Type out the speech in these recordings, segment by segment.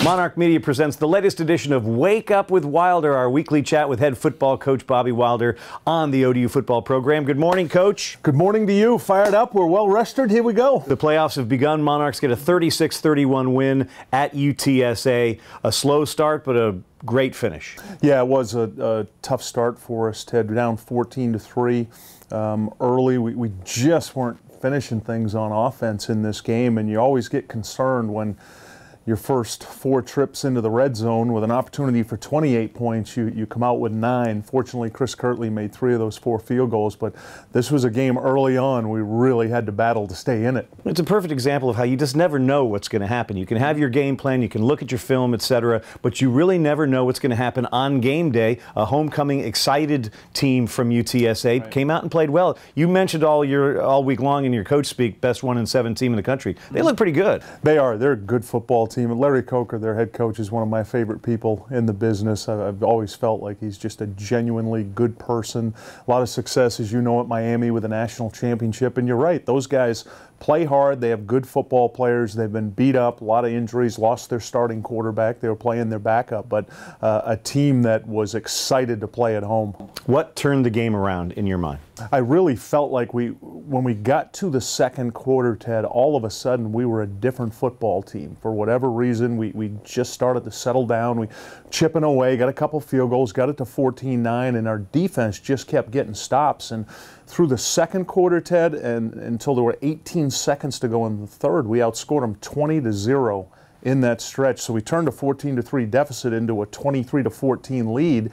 Monarch Media presents the latest edition of Wake Up with Wilder, our weekly chat with head football coach Bobby Wilder on the ODU football program. Good morning, Coach. Good morning to you. Fired up. We're well rested. Here we go. The playoffs have begun. Monarchs get a 36-31 win at UTSA. A slow start, but a great finish. Yeah, it was a tough start for us, Ted. Down 14-3 early. We just weren't finishing things on offense in this game, and you always get concerned when your first 4 trips into the red zone with an opportunity for 28 points, you come out with 9. Fortunately, Chris Kirtley made 3 of those 4 field goals, but this was a game early on we really had to battle to stay in it. It's a perfect example of how you just never know what's going to happen. You can have your game plan, you can look at your film, etc., but you really never know what's going to happen on game day. A homecoming, excited team from UTSA came out and played well. You mentioned all week long in your coach speak, best 1-7 team in the country. They look pretty good. They are. They're a good football team. Larry Coker, their head coach, is one of my favorite people in the business. I've always felt like he's just a genuinely good person. A lot of success, as you know, at Miami with a national championship. And you're right, those guys play hard. They have good football players. They've been beat up, a lot of injuries, lost their starting quarterback. They were playing their backup, but a team that was excited to play at home. What turned the game around in your mind? I really felt like when we got to the second quarter, Ted, all of a sudden we were a different football team. For whatever reason, we just started to settle down. We chipping away, got a couple field goals, got it to 14-9, and our defense just kept getting stops. And through the second quarter, Ted, and until there were 18 seconds to go in the third, we outscored them 20-0 in that stretch. So we turned a 14-3 deficit into a 23-14 lead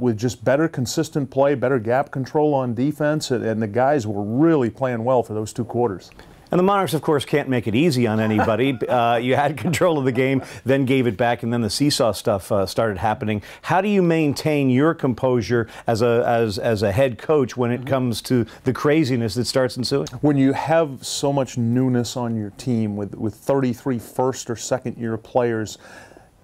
with just better consistent play, better gap control on defense, and the guys were really playing well for those 2 quarters. And the Monarchs, of course, can't make it easy on anybody. You had control of the game, then gave it back, and then the seesaw stuff started happening. How do you maintain your composure as a head coach when it comes to the craziness that starts ensuing? When you have so much newness on your team with 33 first or second year players,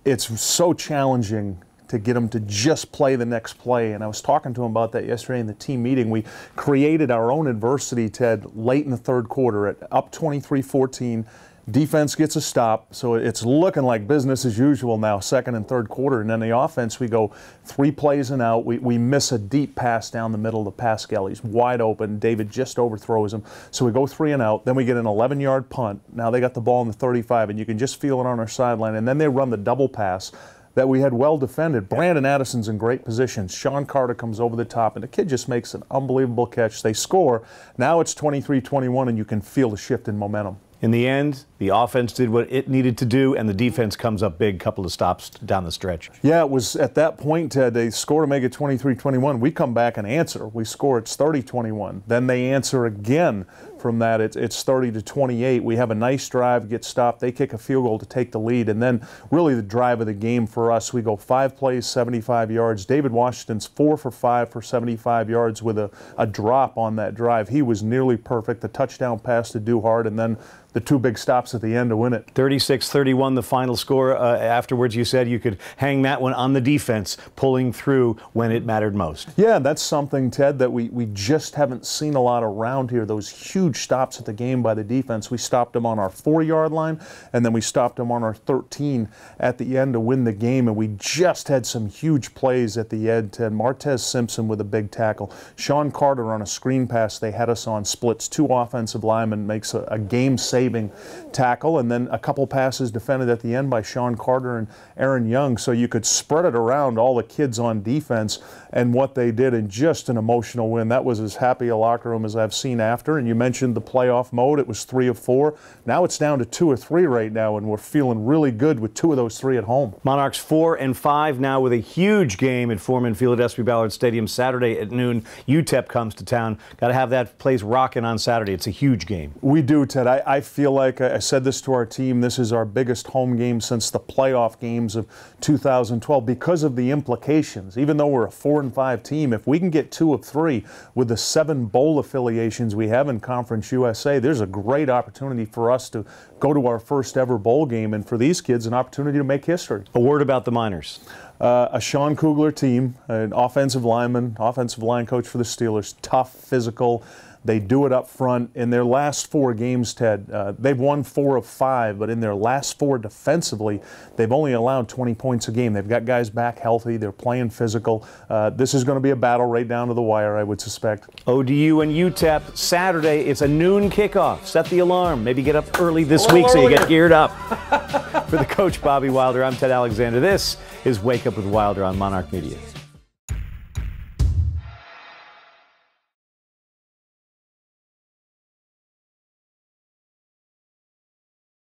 it's so challenging to get them to just play the next play. And I was talking to him about that yesterday in the team meeting. We created our own adversity, Ted, late in the third quarter at up 23-14. Defense gets a stop, so it's looking like business as usual now, second and third quarter. And then the offense, we go 3 plays and out. We miss a deep pass down the middle to Pascal. He's wide open. David just overthrows him. So we go 3 and out. Then we get an 11-yard punt. Now they got the ball in the 35, and you can just feel it on our sideline. And then they run the double pass that we had well defended. Brandon Addison's in great position. Sean Carter comes over the top, and the kid just makes an unbelievable catch. They score. Now it's 23-21, and you can feel the shift in momentum. In the end, the offense did what it needed to do, and the defense comes up big, couple of stops down the stretch. Yeah, it was at that point, Ted, they score to make it 23-21. We come back and answer. We score, it's 30-21. Then they answer again from that. It's 30-28. We have a nice drive, get stopped. They kick a field goal to take the lead. And then really the drive of the game for us, we go 5 plays, 75 yards. David Washington's 4 for 5 for 75 yards with a drop on that drive. He was nearly perfect. The touchdown pass to Duhart, and then the 2 big stops at the end to win it. 36-31, the final score. Afterwards, you said you could hang that one on the defense, pulling through when it mattered most. Yeah, that's something, Ted, that we just haven't seen a lot around here. Those huge stops at the game by the defense. We stopped them on our 4-yard line, and then we stopped them on our 13 at the end to win the game. And we just had some huge plays at the end, Ted. Martez Simpson with a big tackle. Sean Carter on a screen pass they had us on, splits 2 offensive linemen, makes a game-saving tackle, and then a couple passes defended at the end by Sean Carter and Aaron Young, so you could spread it around all the kids on defense, and what they did in just an emotional win. That was as happy a locker room as I've seen after. And you mentioned the playoff mode. It was 3 of 4. Now it's down to 2 of 3 right now, and we're feeling really good with 2 of those 3 at home. Monarchs 4-5 now with a huge game at Foreman Field at SB Ballard Stadium Saturday at noon. UTEP comes to town. Got to have that place rocking on Saturday. It's a huge game. We do, Ted. I feel like I said this to our team. This is our biggest home game since the playoff games of 2012 because of the implications. Even though we're a 4-5 team, if we can get 2 of 3 with the 7 bowl affiliations we have in Conference Conference USA, there's a great opportunity for us to go to our first ever bowl game, and for these kids, an opportunity to make history. A word about the Miners. A Sean Kugler team, an offensive line coach for the Steelers, tough, physical. They do it up front. In their last 4 games, Ted, they've won 4 of 5, but in their last 4 defensively, they've only allowed 20 points a game. They've got guys back healthy. They're playing physical. This is going to be a battle right down to the wire, I would suspect. ODU and UTEP, Saturday. It's a noon kickoff. Set the alarm. Maybe get up early this week so you get geared up. For the coach, Bobby Wilder, I'm Ted Alexander. This is Wake Up with Wilder on Monarch Media.